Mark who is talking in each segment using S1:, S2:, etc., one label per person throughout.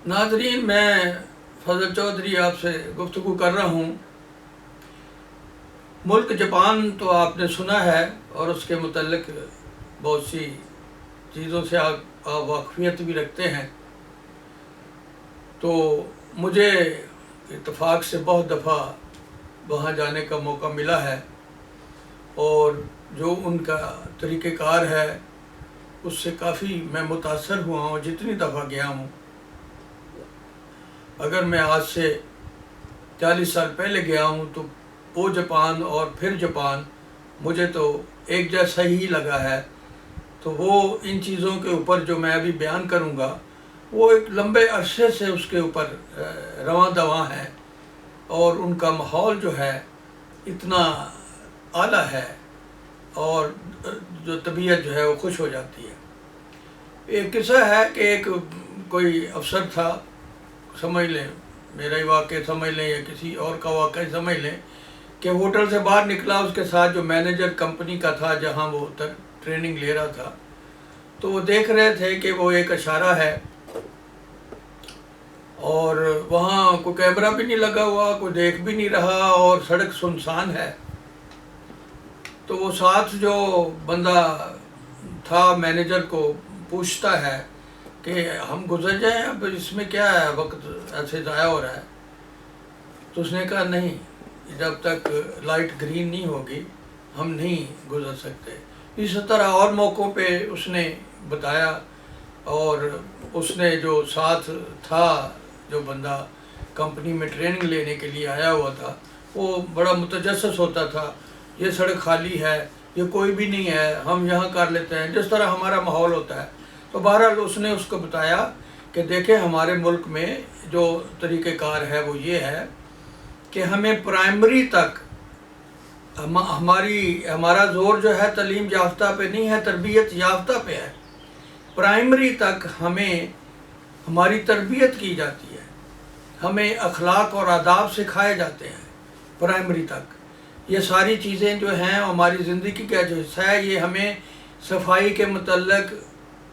S1: ناظرین، میں فضل چودھری آپ سے گفتگو کر رہا ہوں۔ ملک جاپان تو آپ نے سنا ہے اور اس کے متعلق بہت سی چیزوں سے آپ واقفیت بھی رکھتے ہیں۔ تو مجھے اتفاق سے بہت دفعہ وہاں جانے کا موقع ملا ہے، اور جو ان کا طریقہ کار ہے اس سے کافی میں متاثر ہوا ہوں جتنی دفعہ گیا ہوں۔ اگر میں آج سے 40 سال پہلے گیا ہوں تو وہ جاپان اور پھر جاپان مجھے تو ایک جیسا ہی لگا ہے۔ تو وہ ان چیزوں کے اوپر جو میں ابھی بیان کروں گا وہ ایک لمبے عرصے سے اس کے اوپر رواں دواں ہے، اور ان کا ماحول جو ہے اتنا اعلیٰ ہے، اور جو طبیعت جو ہے وہ خوش ہو جاتی ہے۔ ایک قصہ ہے کہ ایک کوئی افسر تھا، سمجھ لیں میرا ہی واقعہ سمجھ لیں یا کسی اور کا واقعہ سمجھ لیں، کہ ہوٹل سے باہر نکلا، اس کے ساتھ جو مینیجر کمپنی کا تھا جہاں وہ ٹریننگ لے رہا تھا، تو وہ دیکھ رہے تھے کہ وہ ایک اشارہ ہے، اور وہاں کوئی کیمرہ بھی نہیں لگا ہوا، کوئی دیکھ بھی نہیں رہا، اور سڑک سنسان ہے۔ تو وہ ساتھ جو بندہ تھا مینیجر کو پوچھتا ہے کہ ہم گزر جائیں، اب اس میں کیا ہے، وقت ایسے ضائع ہو رہا ہے۔ تو اس نے کہا نہیں، جب تک لائٹ گرین نہیں ہوگی ہم نہیں گزر سکتے۔ اسی طرح اور موقعوں پہ اس نے بتایا، اور اس نے جو ساتھ تھا جو بندہ کمپنی میں ٹریننگ لینے کے لیے آیا ہوا تھا، وہ بڑا متجسس ہوتا تھا، یہ سڑک خالی ہے، یہ کوئی بھی نہیں ہے، ہم یہاں کر لیتے ہیں، جس طرح ہمارا ماحول ہوتا ہے۔ تو بہرحال اس نے اس کو بتایا کہ دیکھیں ہمارے ملک میں جو طریقہ کار ہے وہ یہ ہے کہ ہمیں پرائمری تک ہمارا زور جو ہے تعلیم یافتہ پہ نہیں ہے، تربیت یافتہ پہ ہے۔ پرائمری تک ہمیں ہماری تربیت کی جاتی ہے، ہمیں اخلاق اور آداب سکھائے جاتے ہیں پرائمری تک۔ یہ ساری چیزیں جو ہیں ہماری زندگی کا جو حصہ ہے، یہ ہمیں صفائی کے متعلق،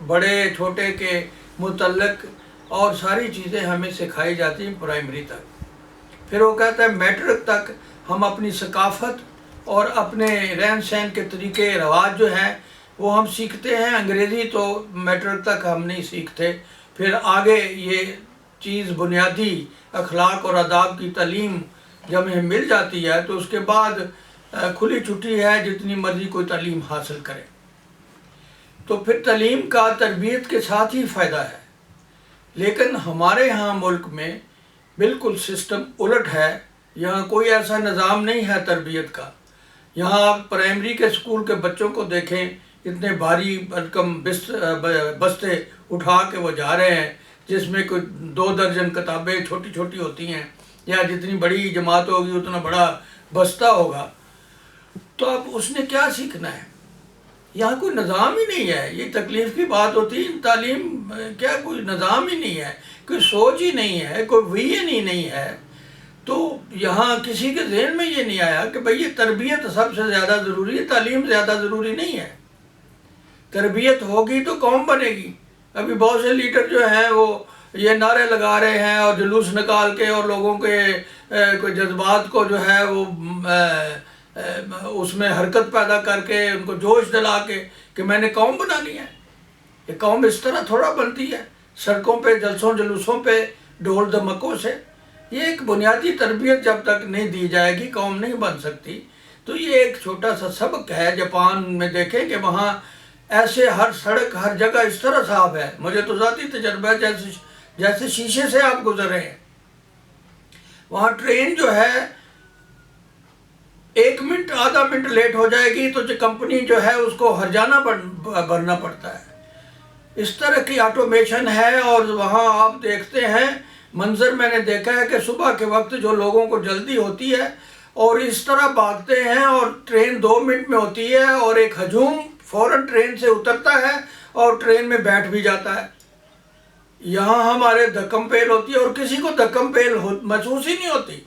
S1: بڑے چھوٹے کے متعلق، اور ساری چیزیں ہمیں سکھائی جاتی ہیں پرائمری تک۔ پھر وہ کہتا ہے میٹرک تک ہم اپنی ثقافت اور اپنے رہن سہن کے طریقے رواج جو ہیں وہ ہم سیکھتے ہیں۔ انگریزی تو میٹرک تک ہم نہیں سیکھتے، پھر آگے یہ چیز بنیادی اخلاق اور آداب کی تعلیم جب ہمیں مل جاتی ہے تو اس کے بعد کھلی چھٹی ہے، جتنی مرضی کوئی تعلیم حاصل کرے۔ تو پھر تعلیم کا تربیت کے ساتھ ہی فائدہ ہے۔ لیکن ہمارے ہاں ملک میں بالکل سسٹم الٹ ہے، یہاں کوئی ایسا نظام نہیں ہے تربیت کا۔ یہاں آپ پرائمری کے اسکول کے بچوں کو دیکھیں، اتنے بھاری بھرکم بستے اٹھا کے وہ جا رہے ہیں، جس میں کوئی 2 درجن کتابیں چھوٹی چھوٹی ہوتی ہیں، یا جتنی بڑی جماعت ہوگی اتنا بڑا بستہ ہوگا۔ تو اب اس نے کیا سیکھنا ہے؟ یہاں کوئی نظام ہی نہیں ہے۔ یہ تکلیف کی بات ہوتی ہے، تعلیم کیا کوئی نظام ہی نہیں ہے، کوئی سوچ ہی نہیں ہے، کوئی ویژن ہی نہیں ہے۔ تو یہاں کسی کے ذہن میں یہ نہیں آیا کہ بھئی یہ تربیت سب سے زیادہ ضروری ہے، تعلیم زیادہ ضروری نہیں ہے۔ تربیت ہوگی تو قوم بنے گی۔ ابھی بہت سے لیڈر جو ہیں وہ یہ نعرے لگا رہے ہیں اور جلوس نکال کے، اور لوگوں کے کوئی جذبات کو جو ہے وہ اس میں حرکت پیدا کر کے، ان کو جوش دلا کے کہ میں نے قوم بنانی ہے۔ یہ قوم اس طرح تھوڑا بنتی ہے، سڑکوں پہ جلسوں جلوسوں پہ ڈھول دھمکوں سے۔ یہ ایک بنیادی تربیت جب تک نہیں دی جائے گی قوم نہیں بن سکتی۔ تو یہ ایک چھوٹا سا سبق ہے۔ جاپان میں دیکھیں کہ وہاں ایسے ہر سڑک ہر جگہ اس طرح صاف ہے، مجھے تو ذاتی تجربہ ہے، جیسے شیشے سے آپ گزر رہے ہیں۔ وہاں ٹرین جو ہے 1 منٹ آدھا منٹ لیٹ ہو جائے گی تو جو کمپنی جو ہے اس کو ہرجانہ بھرنا پڑتا ہے۔ اس طرح کی آٹومیشن ہے، اور وہاں آپ دیکھتے ہیں منظر میں نے دیکھا ہے کہ صبح کے وقت جو لوگوں کو جلدی ہوتی ہے اور اس طرح بھاگتے ہیں، اور ٹرین 2 منٹ میں ہوتی ہے، اور ایک ہجوم فوراً ٹرین سے اترتا ہے اور ٹرین میں بیٹھ بھی جاتا ہے۔ یہاں ہمارے دھکم پیل ہوتی ہے، اور کسی کو دھکم پیل محسوس ہی نہیں ہوتی۔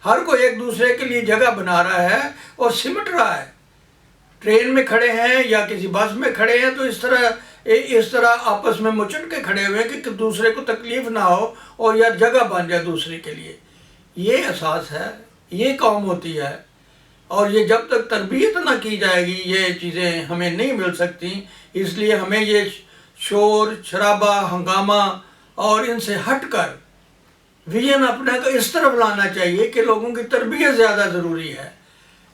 S1: ہر کوئی ایک دوسرے کے لیے جگہ بنا رہا ہے اور سمٹ رہا ہے۔ ٹرین میں کھڑے ہیں یا کسی بس میں کھڑے ہیں تو اس طرح اس طرح آپس میں مچڑ کے کھڑے ہوئے کہ دوسرے کو تکلیف نہ ہو اور یا جگہ بن جائے دوسرے کے لیے. یہ اساس ہے، یہ قوم ہوتی ہے. اور یہ جب تک تربیت نہ کی جائے گی یہ چیزیں ہمیں نہیں مل سکتی. اس لیے ہمیں یہ شور شرابہ ہنگامہ اور ان سے ہٹ کر ویژن اپنے کو اس طرف لانا چاہیے کہ لوگوں کی تربیت زیادہ ضروری ہے.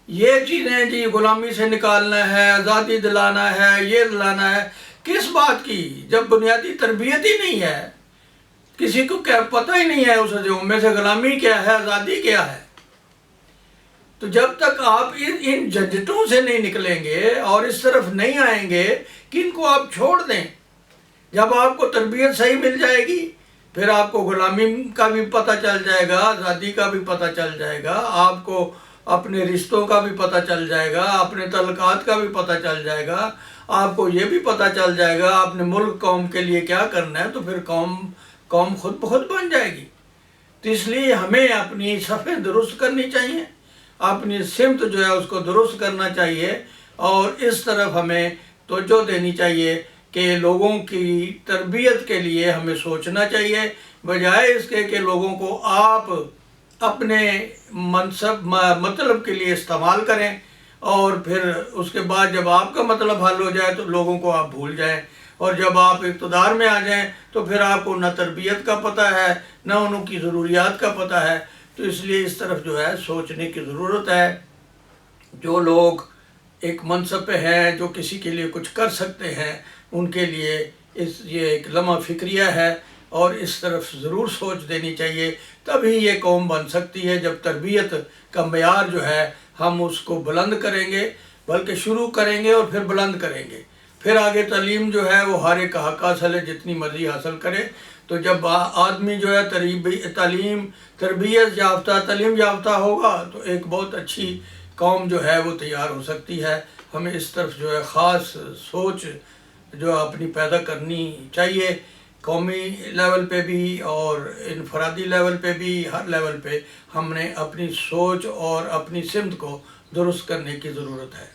S1: یہ چیزیں جی غلامی سے نکالنا ہے، آزادی دلانا ہے، یہ دلانا ہے، کس بات کی جب بنیادی تربیت ہی نہیں ہے. کسی کو کیا پتہ ہی نہیں ہے اس میں سے غلامی کیا ہے، آزادی کیا ہے. تو جب تک آپ ان جھنجھٹوں سے نہیں نکلیں گے اور اس طرف نہیں آئیں گے کہ ان کو آپ چھوڑ دیں. جب آپ کو تربیت صحیح مل جائے گی پھر آپ کو غلامی کا بھی پتہ چل جائے گا، آزادی کا بھی پتہ چل جائے گا، آپ کو اپنے رشتوں کا بھی پتہ چل جائے گا، اپنے تعلقات کا بھی پتہ چل جائے گا، آپ کو یہ بھی پتہ چل جائے گا اپنے ملک قوم کے لیے کیا کرنا ہے. تو پھر قوم خود بخود بن جائے گی. تو اس لیے ہمیں اپنی صفیں درست کرنی چاہیے، اپنی سمت جو ہے اس کو درست کرنا چاہیے اور اس طرف ہمیں توجہ دینی چاہیے کہ لوگوں کی تربیت کے لیے ہمیں سوچنا چاہیے، بجائے اس کے کہ لوگوں کو آپ اپنے مطلب کے لیے استعمال کریں اور پھر اس کے بعد جب آپ کا مطلب حل ہو جائے تو لوگوں کو آپ بھول جائیں. اور جب آپ اقتدار میں آ جائیں تو پھر آپ کو نہ تربیت کا پتہ ہے نہ ان کی ضروریات کا پتہ ہے. تو اس لیے اس طرف جو ہے سوچنے کی ضرورت ہے. جو لوگ ایک منصب پہ ہیں، جو کسی کے لیے کچھ کر سکتے ہیں، ان کے لیے یہ ایک لمحہ فکریہ ہے اور اس طرف ضرور سوچ دینی چاہیے. تبھی یہ قوم بن سکتی ہے جب تربیت کا معیار جو ہے ہم اس کو بلند کریں گے، بلکہ شروع کریں گے اور پھر بلند کریں گے. پھر آگے تعلیم جو ہے وہ ہر ایک حق حاصل ہے، جتنی مرضی حاصل کرے. تو جب آدمی جو ہے تربیت یافتہ ہوگا تو ایک بہت اچھی قوم جو ہے وہ تیار ہو سکتی ہے. ہمیں اس طرف جو ہے خاص سوچ جو اپنی پیدا کرنی چاہیے، قومی لیول پہ بھی اور انفرادی لیول پہ بھی، ہر لیول پہ ہم نے اپنی سوچ اور اپنی سمت کو درست کرنے کی ضرورت ہے.